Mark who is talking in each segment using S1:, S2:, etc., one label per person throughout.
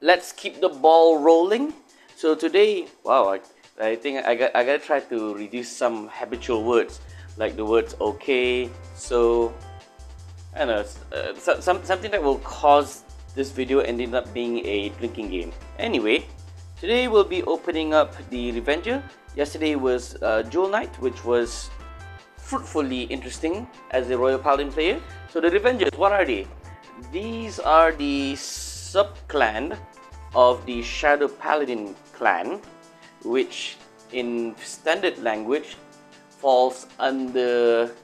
S1: Let's keep the ball rolling. So today, wow, I think I gotta try to reduce some habitual words like the words okay, so I don't know, something that will cause this video ending up being a drinking game. Anyway, today we'll be opening up the Revenger. Yesterday was Jewel Night, which was fruitfully interesting as a Royal Paladin player. So the Revengers, what are they? These are the sub-clan of the Shadow Paladin clan, which in standard language falls under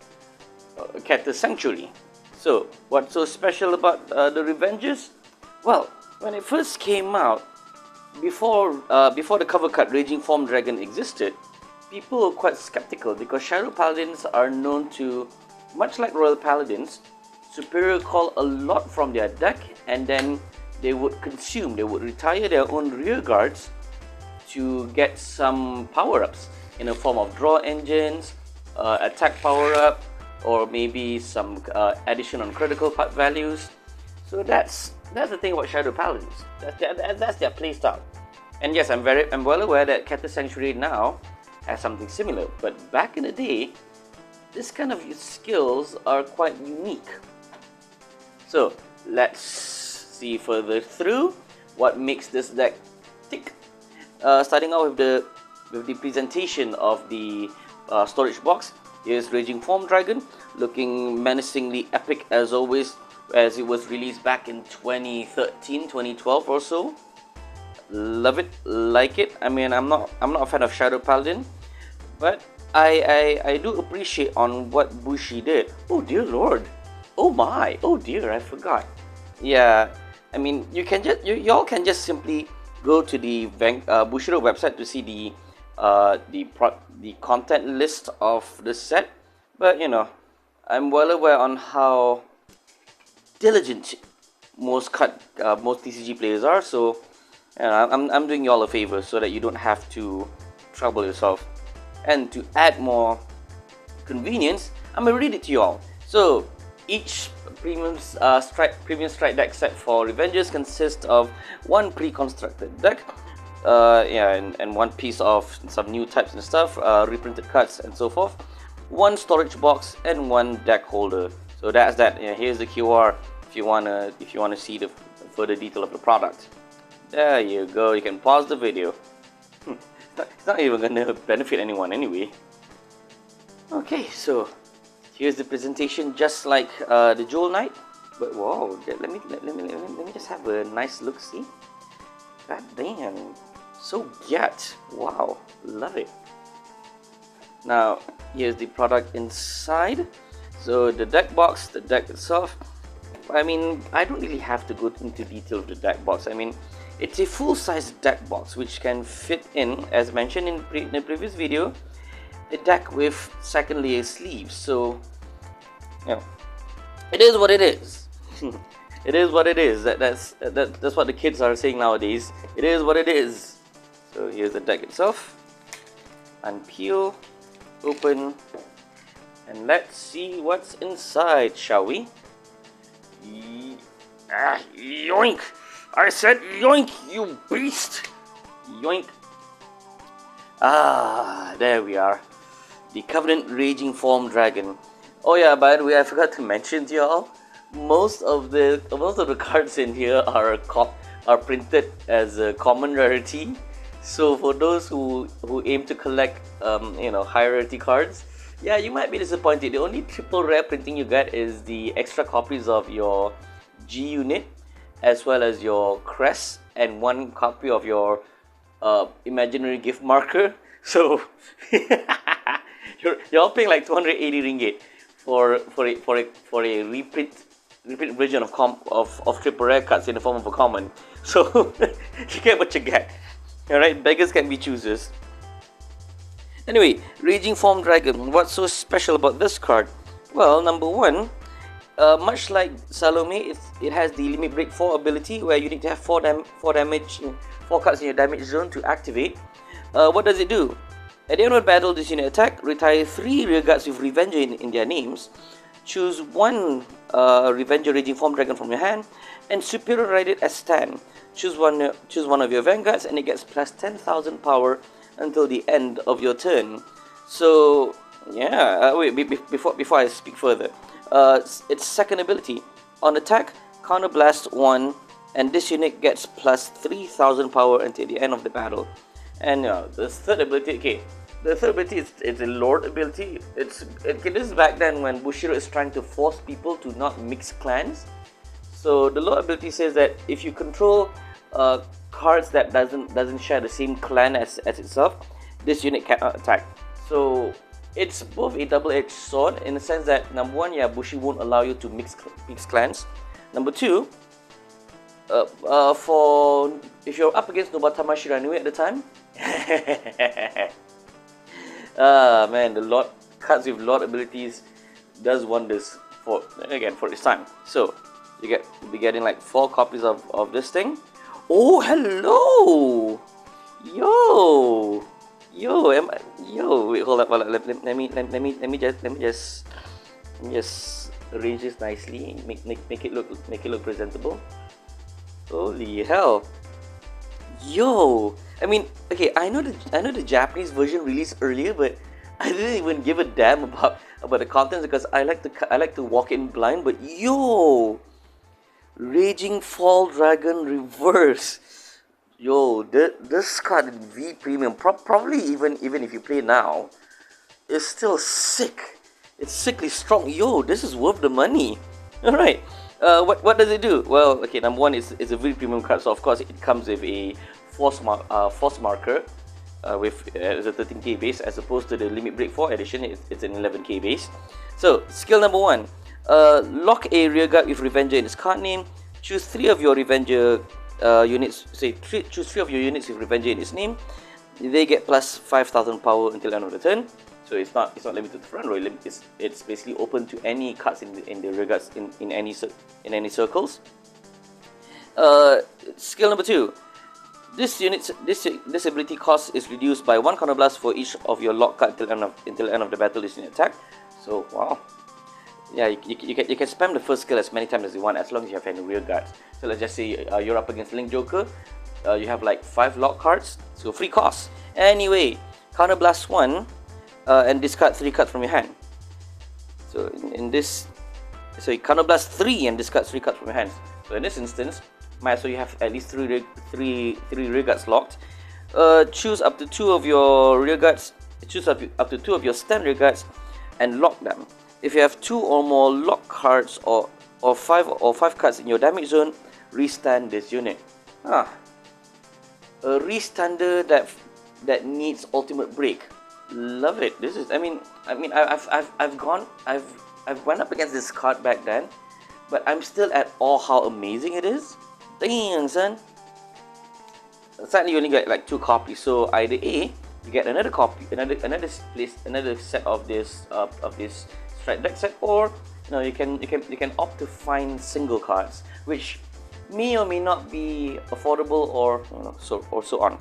S1: Cactus Sanctuary. So, what's so special about the Revengers? Well, when it first came out, before the cover cut Raging Form Dragon existed, people were quite skeptical because Shadow Paladins are known to, much like Royal Paladins, superior call a lot from their deck, and then they would retire their own rear guards to get some power-ups in the form of draw engines, attack power-up, or maybe some addition on critical part values. So that's the thing about Shadow Paladins. That's their playstyle. And yes, I'm well aware that Cactus Sanctuary now has something similar, but back in the day, this kind of skills are quite unique. So let's see further through what makes this deck tick. Starting out with the presentation of the storage box. Here's Raging Form Dragon, looking menacingly epic as always, as it was released back in 2013, 2012 or so. Love it, like it. I mean, I'm not a fan of Shadow Paladin, but I do appreciate on what Bushi did. Oh dear lord, oh my, oh dear, I forgot. Yeah, I mean, y'all can just simply go to the Bushido website to see the content list of the set, but you know, I'm well aware on how diligent most TCG players are, so you know, I'm doing y'all a favor so that you don't have to trouble yourself. And to add more convenience, I'm gonna read it to y'all. So each premium strike deck set for Revengers consists of one pre-constructed deck, and one piece of some new types and stuff, reprinted cards and so forth, one storage box, and one deck holder. So that's that. Yeah, here's the QR if you wanna see the further detail of the product. There you go. You can pause the video. It's not even gonna benefit anyone anyway. Okay, so here's the presentation, just like the Jewel Night. But wow, let me just have a nice look. See, god damn, so yet, wow, love it. Now here's the product inside. So the deck box, the deck itself. I mean, I don't really have to go into detail of the deck box. I mean, it's a full-size deck box which can fit in, as mentioned in the previous video, a deck with second layer sleeves. So you know, it is what it is. It is what it is. That's what the kids are saying nowadays. It is what it is. So here's the deck itself. Unpeel, open, and let's see what's inside, shall we? Yoink! I said yoink, you beast! Yoink! Ah, there we are. The Covenant Raging Form Dragon. Oh yeah, by the way, I forgot to mention to y'all, most of the cards in here are printed as a common rarity. So for those who aim to collect high rarity cards, yeah, you might be disappointed. The only triple rare printing you get is the extra copies of your G unit, as well as your crest, and one copy of your imaginary gift marker. So you're paying like 280 ringgit for a reprint version of triple rare cards in the form of a common. So you get what you get. Alright, beggars can be choosers. Anyway, Raging Form Dragon. What's so special about this card? Well, number one, much like Salome, it has the Limit Break 4 ability, where you need to have 4 cards in your damage zone to activate. What does it do? At the end of battle, this unit attack, retire 3 rearguards with Revenger in their names. choose one Revenger Raging Form Dragon from your hand and superior ride it as stand. Choose one of your Vanguards and it gets plus 10,000 power until the end of your turn. So yeah, wait, before I speak further, its second ability, on attack, counter blast 1, and this unit gets plus 3,000 power until the end of the battle. And the third ability, okay, the third ability is a Lord ability. This is back then when Bushido is trying to force people to not mix clans. So the Lord ability says that if you control cards that doesn't share the same clan as itself, this unit cannot attack. So it's both a double-edged sword in the sense that number one, yeah, Bushi won't allow you to mix clans. Number two, for if you're up against Nobatama Shiranui at the time, man, the Lord cards with Lord abilities does wonders for its time. So you'll be getting like 4 copies of this thing. Oh, hello, yo. Wait, hold up. Let me just arrange this nicely. Make it look presentable. Holy hell, yo! I mean, okay, I know the Japanese version released earlier, but I didn't even give a damn about the contents because I like to walk in blind. But yo, Raging Fall Dragon Reverse. Yo, this card in V Premium, probably even if you play now, is still sick. It's sickly strong. Yo, this is worth the money. Alright, what does it do? Well, okay, number one, it's a V Premium card, so of course it comes with a force marker with a 13k base, as opposed to the Limit Break 4 edition, it's an 11k base. So, skill number one, lock a rearguard with Revenger in its card name. Choose 3 of your Revenger units, choose 3 of your units with Revenger in its name. They get plus 5,000 power until the end of the turn. So it's not limited to front row. It's basically open to any cards in the regards in any circles. Skill number 2. This ability cost is reduced by 1 counter blast for each of your lock card until the end of the battle this unit attack. So wow. Yeah, you can spam the first skill as many times as you want, as long as you have any rear guards. So let's just say you're up against Link Joker, you have like 5 lock cards, so free cost. Anyway, counter blast 1 and discard 3 cards from your hand. So so you counter blast 3 and discard 3 cards from your hands. So in this instance, might as well you have at least 3 rear guards locked. Choose up to 2 of your rear guards. Choose up to 2 of your stand rear guards and lock them. If you have 2 or more lock cards or 5 cards in your damage zone, restand this unit. A restander that needs ultimate break. Love it. This is, I've went up against this card back then, but I'm still at awe how amazing it is. Dang, son. Sadly, you only get like 2 copies, so either A, you get another copy, another set of this strike deck set, or you can opt to find single cards, which may or may not be affordable, or so on.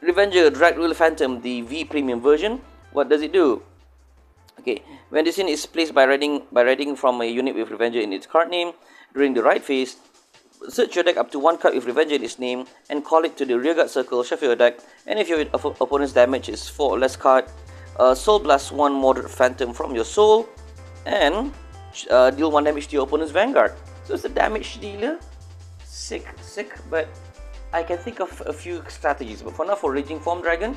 S1: Revenger Drag Rule Phantom, the V Premium version. What does it do? Okay, when this unit is placed by riding from a unit with Revenger in its card name during the ride phase, search your deck up to 1 card with Revenger in its name and call it to the rearguard circle, shuffle your deck, and if your opponent's damage is 4 or less card, Soul Blast 1 Moderate Phantom from your soul and deal 1 damage to your opponent's Vanguard. So it's a damage dealer. Sick, but I can think of a few strategies. But for now, for Raging Form Dragon,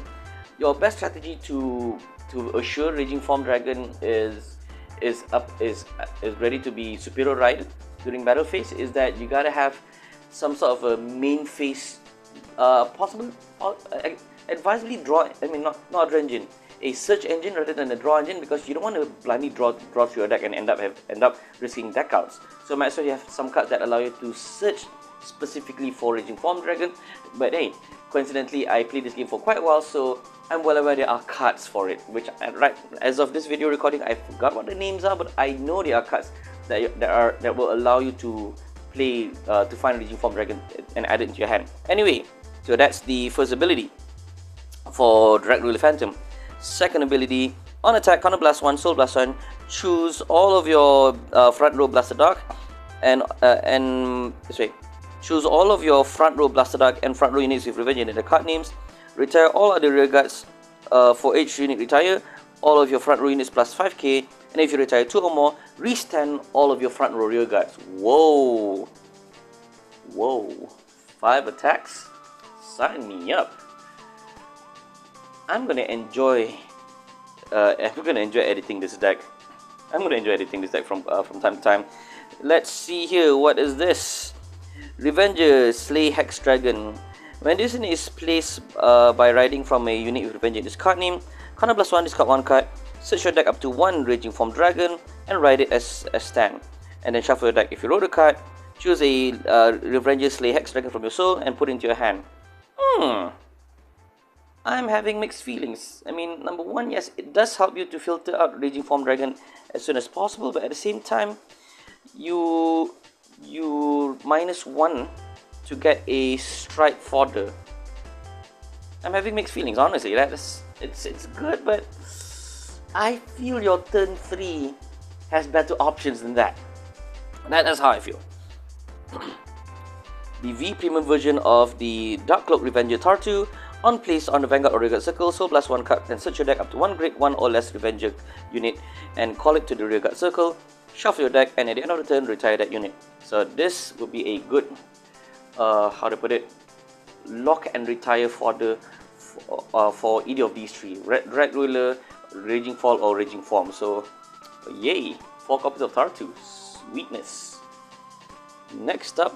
S1: your best strategy to assure Raging Form Dragon is ready to be superior ride during battle phase is that you gotta have some sort of a main phase, advisably draw. Not draw engine, a search engine rather than a draw engine, because you don't want to blindly draw through your deck and end up risking deck outs. So might as well you have some cards that allow you to search specifically for Raging Form Dragon. But hey, coincidentally, I played this game for quite a while, so I'm well aware there are cards for it. Which right as of this video recording, I forgot what the names are, but I know there are cards that will allow you to play to find Raging Form Dragon and add it into your hand. Anyway, so that's the first ability for Drag Rule Phantom. Second ability, on attack, counter blast 1, soul blast 1, choose all of your front row Blaster Dark and choose all of your front row Blaster Dark and front row units with Revenge in the card names. Retire all other rear guards for each unit retire all of your front row units plus 5k, and if you retire 2 or more, restand all of your front row rear guards. Whoa! Whoa! 5 attacks? Sign me up! I'm gonna enjoy editing this deck. From time to time. Let's see here. What is this? Revenger, Slay Hex Dragon. When this unit is placed by riding from a unit with Revenger in this card name, counter +1, discard 1 card, search your deck up to 1 Raging Form Dragon and ride it as stand. And then shuffle your deck. If you roll the card, choose a Revenger, Slay Hex Dragon from your soul and put it into your hand. I'm having mixed feelings. I mean, number one, yes, it does help you to filter out Raging Form Dragon as soon as possible, but at the same time, you -1 to get a strike fodder. I'm having mixed feelings, honestly. It's good, but I feel your turn 3 has better options than that. That's how I feel. The V Premium version of the Dark Cloak Revenger Tartu. On place on the Vanguard or Rearguard circle, so +1 card and search your deck up to 1 grade 1 or less Revenger unit and call it to the Rearguard circle, shuffle your deck, and at the end of the turn, retire that unit. So this would be a good, how to put it, lock and retire fodder for either of these 3, Red Ruler, Raging Fall or Raging Form. So yay, 4 copies of Tartu, sweetness. Next up,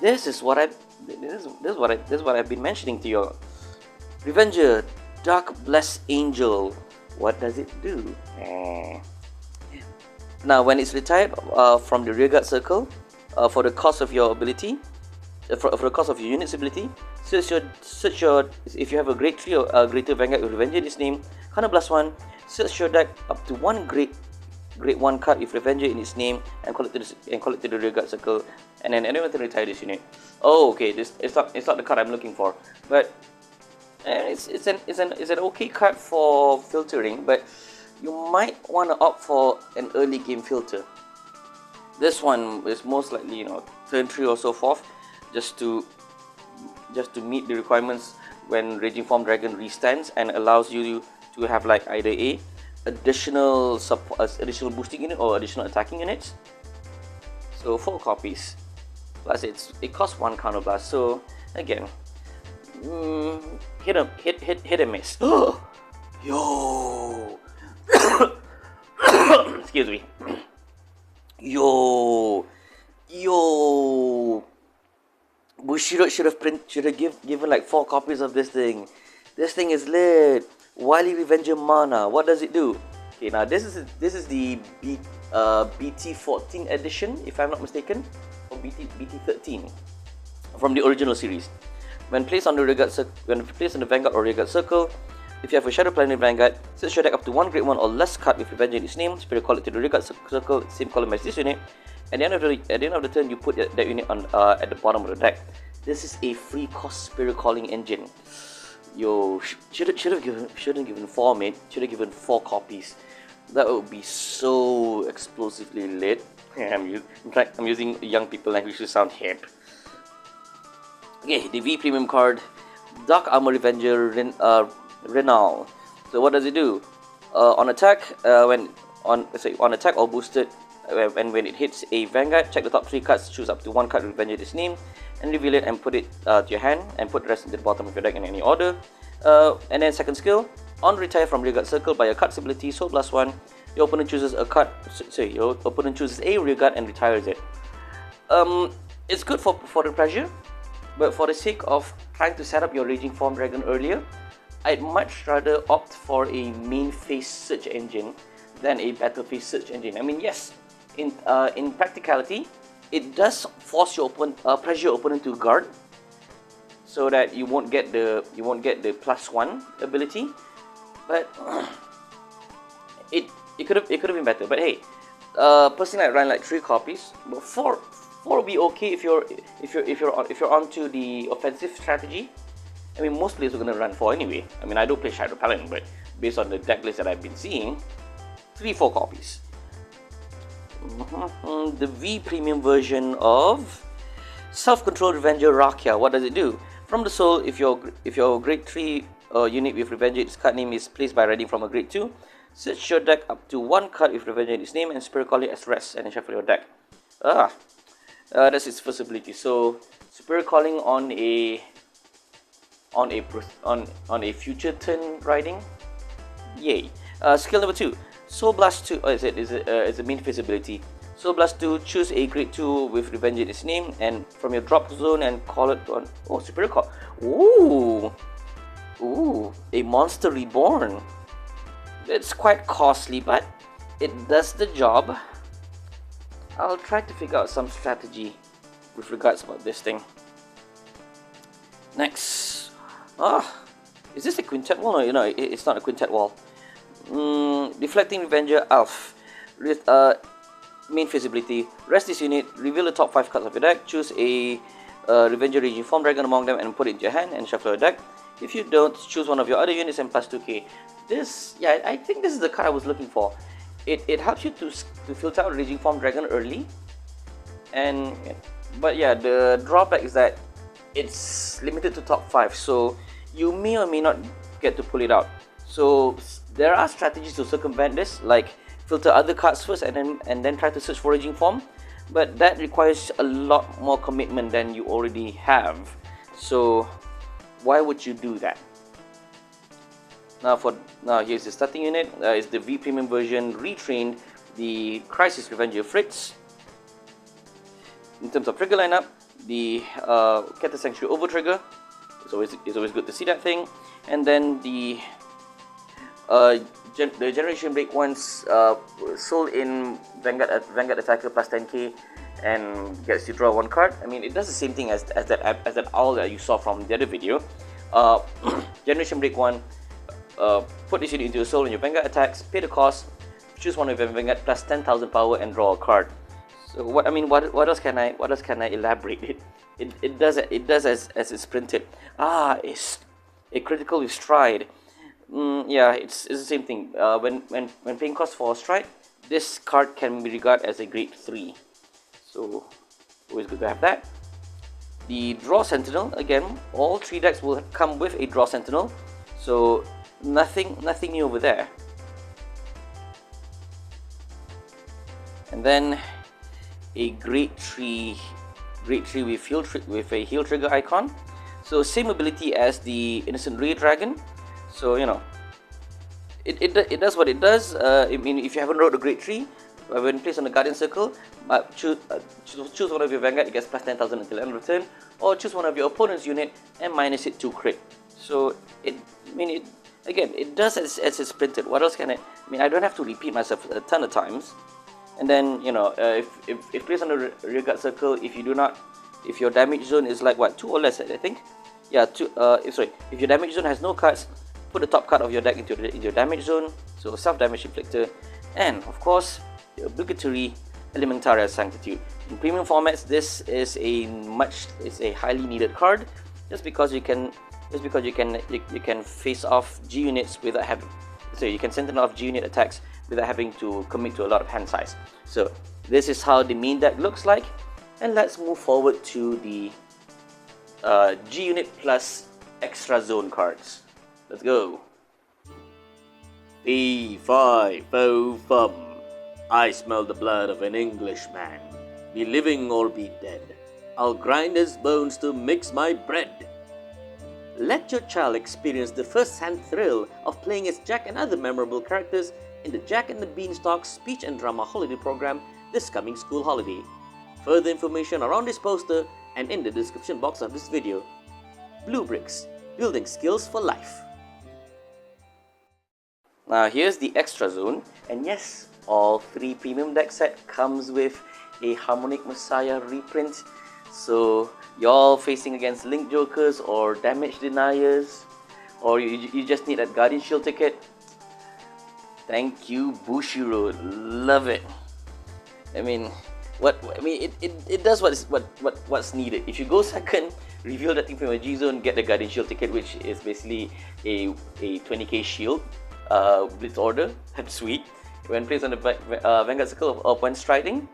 S1: this is what I've been mentioning to you. Revenger, Dark Blessed Angel. What does it do? Now, when it's retired from the Rearguard circle, for the cost of your ability, for the cost of your unit's ability, search your if you have a grade 3 or greater Vanguard with Revenger in its name, counter +1, search your deck up to 1 grade 1 card with Revenger in its name and call it to the Rearguard circle, and then anyone to retire this unit. Oh, okay, it's not the card I'm looking for, but it's an okay card for filtering, but you might want to opt for an early game filter. This one is most likely, turn 3 or so forth, just to meet the requirements when Raging Form Dragon restands and allows you to have like either a additional boosting unit or additional attacking units. So 4 copies, plus it costs 1 counterblast. So again, hit and miss. Yo, excuse me. Yo, Bushiroad should have given like 4 copies of this thing. This thing is lit. Wily Revenger Mana. What does it do? Okay, now this is the BT14 edition, if I'm not mistaken, or BT13 from the original series. When placed on the Vanguard or Rearguard circle, if you have a Shadow Paladin Vanguard, search your deck up to 1 grade 1 or less card with Revenger in its name, spirit call it to the Rearguard circle, same column as this unit. At the end of the turn, you put that unit on at the bottom of the deck. This is a free cost spirit calling engine. Yo, shouldn't given 4, mate. Should have given 4 copies. That would be so explosively lit. I'm using young people language to sound hip. Okay, the V Premium card, Dark Armor Revenger Renal. So what does it do? On attack, on attack or boosted, when it hits a Vanguard, check the top 3 cards, choose up to 1 card with Revenger its name, and reveal it and put it to your hand, and put the rest into the bottom of your deck in any order. And then second skill, on retire from Rearguard circle by your card's ability, so +1, your opponent chooses a card. Your opponent chooses a Rearguard and retires it. It's good for the pressure, but for the sake of trying to set up your Raging Form Dragon earlier, I'd much rather opt for a main phase search engine than a battle phase search engine. I mean, yes, in practicality, it does force your pressure your opponent to guard, so that you won't get the +1 ability. But it could have been better. But hey, personally, I run like 3 copies, but 4 will be okay if you're onto the offensive strategy. I mean, most players are gonna run 4 anyway. I mean, I don't play Shadow Paladin, but based on the deck list that I've been seeing, 3-4 copies. The V premium version of Self-Control Revenger Rakia. What does it do? From the soul, if your grade 3 unit with Revenger, its card name is placed by reading from a grade 2, search your deck up to 1 card with Revenger in its name and Spirit Calling as rest, and then shuffle your deck. That's its first ability. So Spirit Calling on a future turn riding. Yay. Skill number 2, Soul Blast 2. It's a main phase ability. Soul Blast 2, choose a grade 2 with Revenge in its name and from your drop zone and call it on. Oh, Superior Call. Ooh, a Monster Reborn. It's quite costly, but it does the job. I'll try to figure out some strategy with regards about this thing. Next. Is this a quintet wall? No, it's not a quintet wall. Deflecting Revenger Elf. Main phase ability, rest this unit, reveal the top 5 cards of your deck, choose a Revenger Raging Form Dragon among them and put it into your hand and shuffle your deck. If you don't, choose one of your other units and plus 2k. I think this is the card I was looking for. It helps you to filter out Raging Form Dragon early. But yeah, the drawback is that it's limited to top 5, so you may or may not get to pull it out. So there are strategies to circumvent this, like filter other cards first and then try to search for Raging Form, but that requires a lot more commitment than you already have. So why would you do that? Now here's the starting unit. It's the V Premium version, retrained, the Crisis Revenger Fritz. In terms of trigger lineup, the Cata Sanctuary Over Trigger. It's always good to see that thing. And then the Generation Break ones, sold in Vanguard Attacker plus 10k and gets you draw 1 card. I mean, it does the same thing as that owl that you saw from the other video. Generation Break 1, put this unit into your soul in your Vanguard attacks, pay the cost, choose one of your Vanguard plus 10,000 power and draw a card. So what else can I elaborate? It does as it's printed. It's a critical with stride. Yeah, it's the same thing. When paying cost for stride, this card can be regarded as a grade 3. So always good to have that. The Draw Sentinel, again, all 3 decks will come with a Draw Sentinel. So nothing new over there. And then a grade 3 with a heal trigger icon. So same ability as the Innocent Ray Dragon. So it does what it does. I mean, if you haven't rolled a grade 3, when placed on the Guardian Circle, choose one of your Vanguard, it gets plus 10,000 until end of turn, or choose one of your opponent's unit and minus it to crit. So it does as it's printed. What else can I mean, I don't have to repeat myself a ton of times. And then if placed on the rear guard circle, if your damage zone is like 2 or less, I think. Yeah, if your damage zone has no cards, put the top card of your deck into your damage zone, so self-damage inflictor, and of course the obligatory Elementaria Sanctitude. In premium formats, this is a highly needed card, just because you can face off G units without having, so you can sentinel off G unit attacks without having to commit to a lot of hand size. So this is how the main deck looks like, and let's move forward to the G unit plus extra zone cards. Let's go. Fee-fi-fo-fum. I smell the blood of an Englishman. Be living or be dead. I'll grind his bones to mix my bread. Let your child experience the first-hand thrill of playing as Jack and other memorable characters in the Jack and the Beanstalk speech and drama holiday program this coming school holiday. Further information around this poster and in the description box of this video. Blubricks, building skills for life. Now here's the extra zone, and yes, all 3 premium deck set comes with a Harmonic Messiah reprint. So y'all facing against Link Jokers or Damage Deniers, or you just need that Guardian Shield ticket, thank you Bushiroad, love it. I mean, it does what's needed. If you go second, reveal that thing from your G zone, get the Guardian Shield ticket, which is basically a 20k shield. Blitz Order. That's sweet. When placed on the Vanguard Circle or when striding,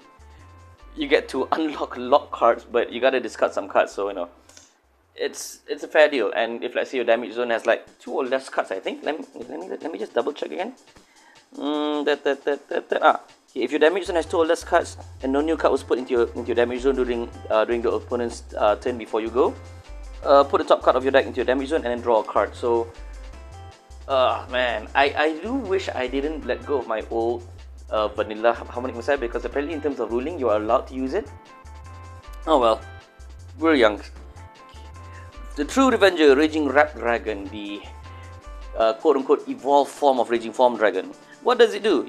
S1: you get to unlock lock cards, but you gotta discard some cards. So it's a fair deal. And if let's say your damage zone has like 2 or less cards, I think. Let me just double check again. If your damage zone has 2 or less cards and no new card was put into your damage zone during the opponent's turn before you go, put the top card of your deck into your damage zone and then draw a card. So man, I do wish I didn't let go of my old vanilla Harmonic Messiah, because apparently in terms of ruling you are allowed to use it. Oh well, we're young. The True Revenger, Raging Rat Dragon, the quote-unquote evolved form of Raging Form Dragon. What does it do?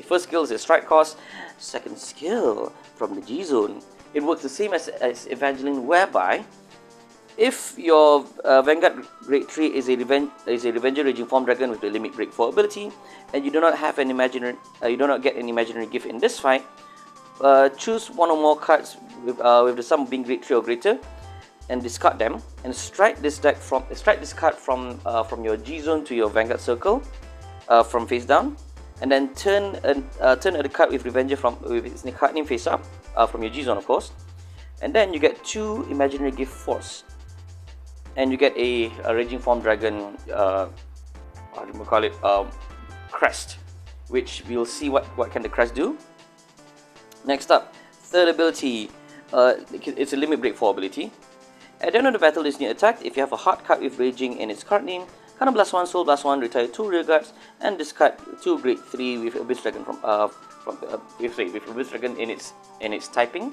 S1: First skill is a strike cost. Second skill from the G zone. It works the same as Evangeline, whereby if your Vanguard Grade 3 is a Revenger Raging Form Dragon with the Limit Break 4 ability, and you do not have an you do not get an imaginary gift in this fight, choose one or more cards with the sum being Grade 3 or greater, and discard them, and strike this card from your G zone to your Vanguard Circle from face down, and then turn the card with Revenger with its card name face up from your G zone, of course, and then you get 2 imaginary gift force, and you get a Raging Form Dragon what do we call it, crest, which we'll see what can the crest do. Next up, third ability, it's a Limit Break 4 ability. At the end of the battle, this unit attacked. If you have a hard card with Raging in its card name, Counterblast 1, Soul Blast 1, retire 2 rear guards, and discard 2 Grade 3 with Abyss Dragon with Abyss Dragon in its typing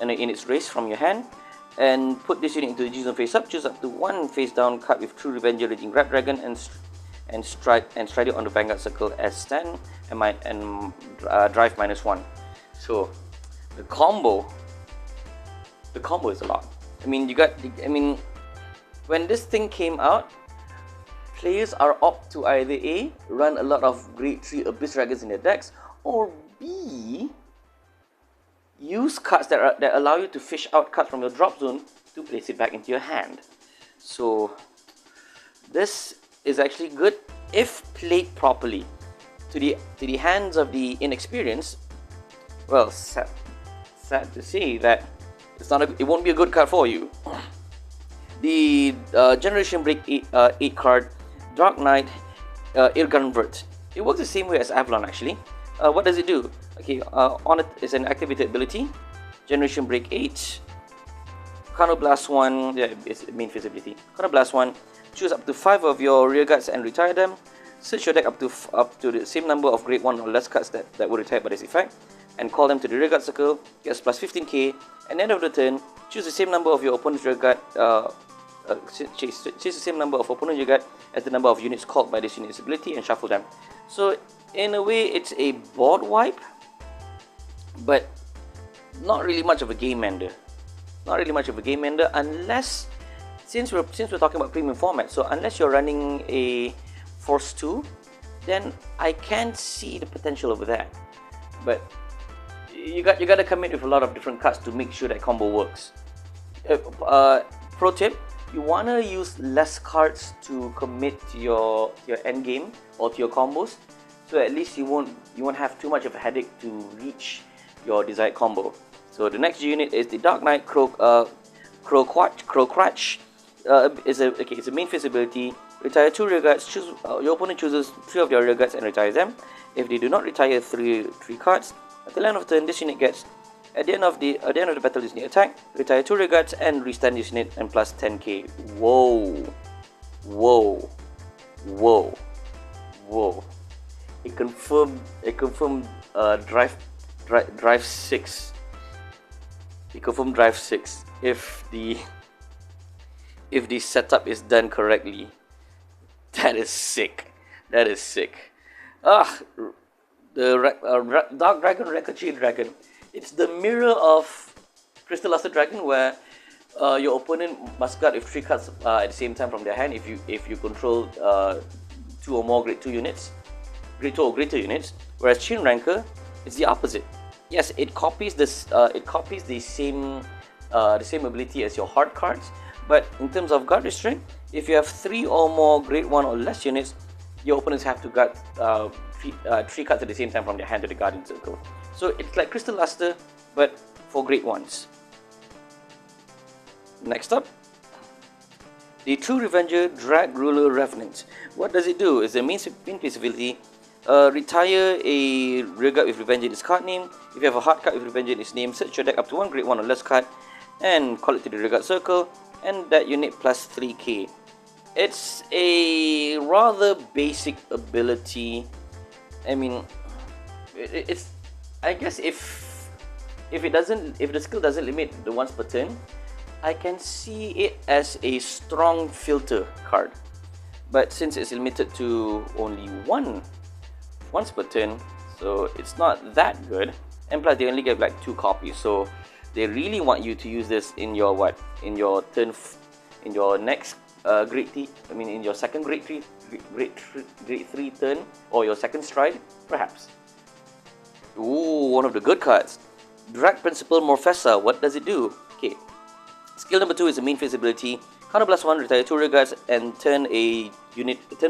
S1: and in its race from your hand, and put this unit into the G zone face up. Choose up to 1 face down card with True Revenger Raging Rat Dragon and stride it on the Vanguard Circle as stand and drive -1. So the combo is a lot. When this thing came out, players are opt to either A, run a lot of Grade 3 Abyss Dragons in their decks, or B, use cards that allow you to fish out cards from your drop zone to place it back into your hand. So this is actually good if played properly. To the hands of the inexperienced, well, sad to say that it won't be a good card for you. The Generation Break 8 card, Dark Knight Irgunvert. It works the same way as Avalon actually. What does it do? On it is an activated ability. Generation Break 8. Counterblast 1, it's main phase ability. Counterblast 1, choose up to 5 of your rear guards and retire them. Search your deck up to the same number of Grade 1 or less cards that were retired by this effect, and call them to the rear guard circle, gets plus 15k, and end of the turn, choose the same number of your opponent's rear guard, choose the same number of opponent's rear guard as the number of units called by this unit's ability, and shuffle them. So in a way, it's a board wipe, but not really much of a game ender. Unless, since we're talking about premium format, so unless you're running a Force 2, then I can see the potential over there. But you got to commit with a lot of different cards to make sure that combo works. Pro tip: you wanna use less cards to commit to your end game or to your combos, so at least you won't have too much of a headache to reach your desired combo. So the next unit is the Dark Knight Crowcratch. It's a main phase ability. Retire 2 rear guards. Your opponent chooses 3 of your rear guards and retires them. If they do not retire 3 cards, at the end of the turn, this unit gets, at the end of the battle, this unit attack, retire 2 rear guards and restand this unit and plus 10k. Whoa. It confirmed drive 6. It confirmed drive 6 if the setup is done correctly. That is sick. The Dark Dragon Ricochet Dragon. It's the mirror of Crystal Luster Dragon, where your opponent must guard with 3 cards at the same time from their hand if you control 2 or more Grade 2 units, Grade 2 or greater units. Whereas Chin Ranker, it's the opposite. Yes, it copies this. It copies the same ability as your hard cards, but in terms of guard restrict, if you have 3 or more Grade 1 or less units, your opponents have to guard three cards at the same time from their hand to the Guardian Circle. So it's like Crystal Luster, but for Grade 1s. Next up, the True Revenger Drag Ruler Revenant. What does it do? It's the main phase ability. Retire a rearguard with Revenge in its card name. If you have a hard card with Revenge in its name, search your deck up to one Grade 1 or less card and call it to the rearguard circle, and that unit plus 3k. It's a rather basic ability. I mean, it's, I guess if the skill doesn't limit the once per turn, I can see it as a strong filter card. But since it's limited to only once per turn, so it's not that good. And plus they only get like 2 copies, so they really want you to use this in your in your next grade 3, I mean in your second grade 3 turn, or your second stride perhaps. Ooh, one of the good cards. Drag Principal Morfessa. What does it do? Okay, skill number 2 is the main phase ability. Counter +1, retire 2 rearguards and turn a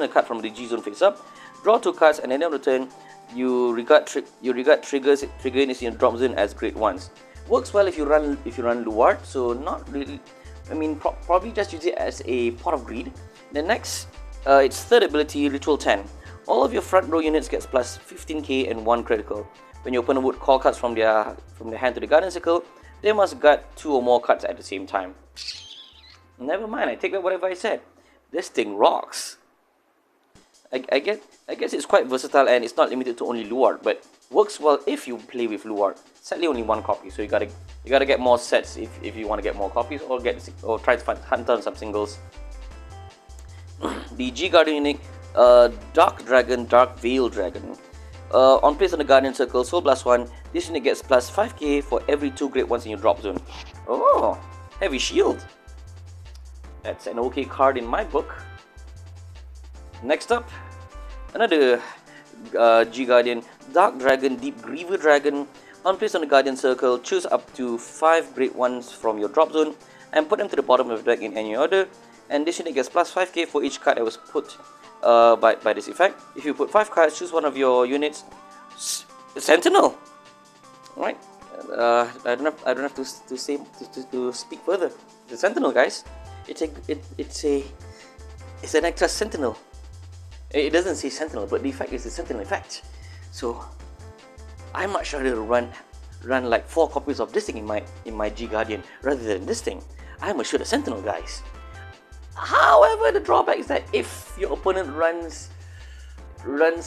S1: card from the G zone face up. Draw 2 cards, and at the end of the turn, you regard trigger units in your drop zone as Grade 1s. Works well if you run Luard, so not really. I mean, probably just use it as a pot of greed. The next, its third ability, Ritual 10. All of your front row units gets plus 15k and 1 critical. When your opponent would call cards from their hand to the Guardian Circle, they must guard 2 or more cards at the same time. Never mind, I take back whatever I said. This thing rocks. I guess it's quite versatile and it's not limited to only Luard, but works well if you play with Luard. Sadly, only 1 copy, so you gotta get more sets if you want to get more copies, or try to hunt down some singles. The G Guardian unit, Dark Dragon, Dark Veil Dragon. On place on the Guardian Circle, Soul Blast 1, this unit gets plus 5k for every 2 Grade 1s in your drop zone. Oh, Heavy Shield. That's an okay card in my book. Next up, another G Guardian, Dark Dragon, Deep Griever Dragon. On place on the Guardian Circle, choose up to 5 Grade 1s from your drop zone and put them to the bottom of the deck in any order. And this unit gets plus 5k for each card that was put by this effect. If you put 5 cards, choose one of your units. Sentinel. Alright, I don't have to speak further. The Sentinel, guys. It's an extra Sentinel. It doesn't say Sentinel, but the effect is the Sentinel effect. So I much rather run like 4 copies of this thing in my G Guardian rather than this thing. I'm a shooter Sentinel, guys. However, the drawback is that if your opponent runs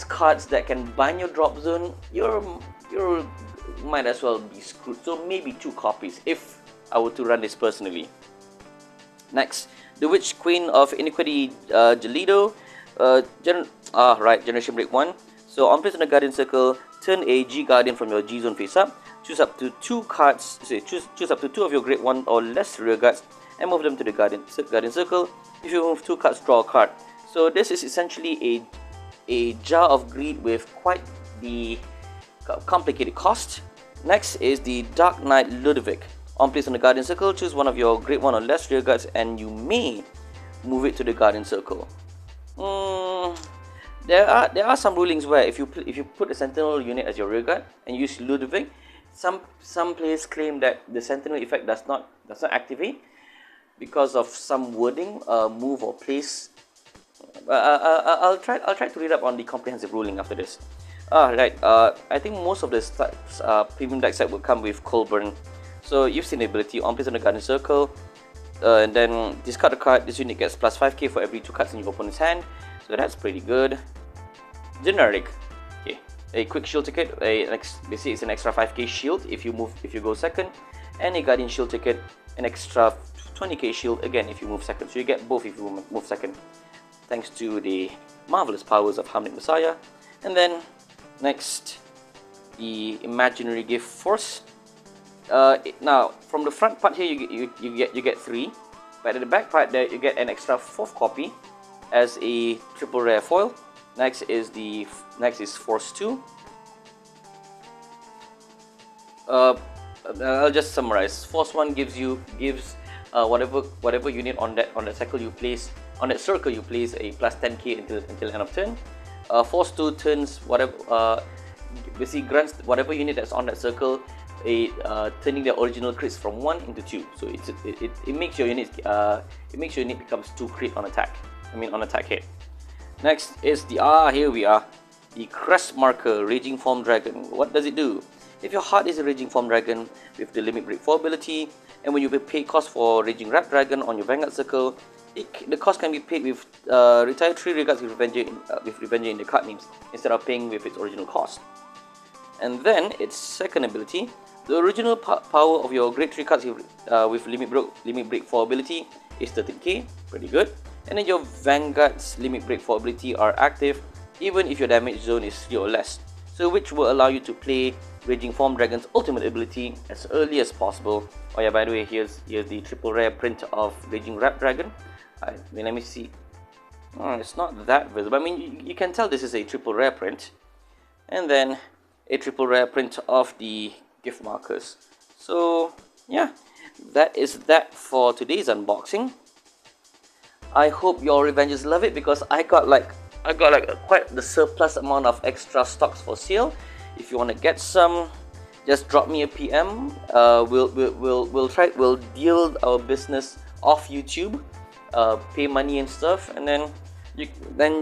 S1: cards that can bind your drop zone, you might as well be screwed. So maybe 2 copies if I were to run this personally. Next, the Witch Queen of Iniquity, Jalido. Generation Break 1. So on place on the Guardian Circle, turn a G Guardian from your G zone face up. Choose up to 2 cards. Choose up to 2 of your Grade 1 or less rear guards and move them to the Guardian Circle. If you move 2 cards, draw a card. So this is essentially a Jar of Greed with quite the complicated cost. Next is the Dark Knight Ludovic. On place on the Guardian Circle, choose one of your Grade 1 or less rear guards and you may move it to the Guardian Circle. There are some rulings where if you put a Sentinel unit as your rear guard and use Ludovic, some players claim that the Sentinel effect does not activate because of some wording, move or place. I'll try to read up on the comprehensive ruling after this. Right. I think most of the premium deck set will come with Colburn. So you've seen the ability on place on the Guardian Circle, and then discard a card. This unit gets plus 5k for every 2 cards in your opponent's hand. So that's pretty good. Generic. Okay. A quick shield ticket. Basically it's an extra 5k shield if you go second, and a Guardian shield ticket, an extra 20k shield again if you move second. So you get both if you move second, thanks to the marvelous powers of Hamlet Messiah. And then next, the Imaginary Gift Force. Now from the front part here you get 3, but at the back part there you get an extra 4th copy as a triple rare foil. Next is Force 2. I'll just summarize. Force 1 gives whatever unit on that circle you place a plus 10k until end of turn. force 2 turns whatever, basically grants whatever unit that's on that circle turning their original crits from 1 into 2. So it makes your unit becomes 2 crit on attack. On attack hit. Next is here we are, the Crest Marker Raging Form Dragon. What does it do? If your heart is a Raging Form Dragon with the Limit Break 4 ability, and when you pay cost for Raging Rap Dragon on your Vanguard circle, the cost can be paid with retire 3 regards with Revenger in the card names instead of paying with its original cost. And then its second ability, the original power of your grade 3 cards with Limit Break 4 ability is 13k, pretty good. And then your Vanguard's Limit Break 4 ability are active even if your damage zone is 3 or less, so which will allow you to play Raging Form Dragon's ultimate ability as early as possible. Oh yeah, by the way, here's the triple rare print of Raging Rap Dragon. Let me see. It's not that visible. You can tell this is a triple rare print. And then a triple rare print of the gift markers. So yeah, that is that for today's unboxing. I hope your Revengers love it, because I got quite the surplus amount of extra stocks for sale. If you want to get some, just drop me a PM. We'll deal our business off YouTube, pay money and stuff, and then you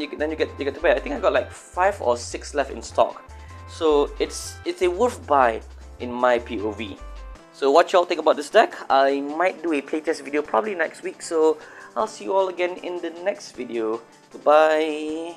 S1: get to pay. I think I got like 5 or 6 left in stock, so it's a worth buy in my POV. So what y'all think about this deck? I might do a playtest video probably next week, so I'll see you all again in the next video. Goodbye.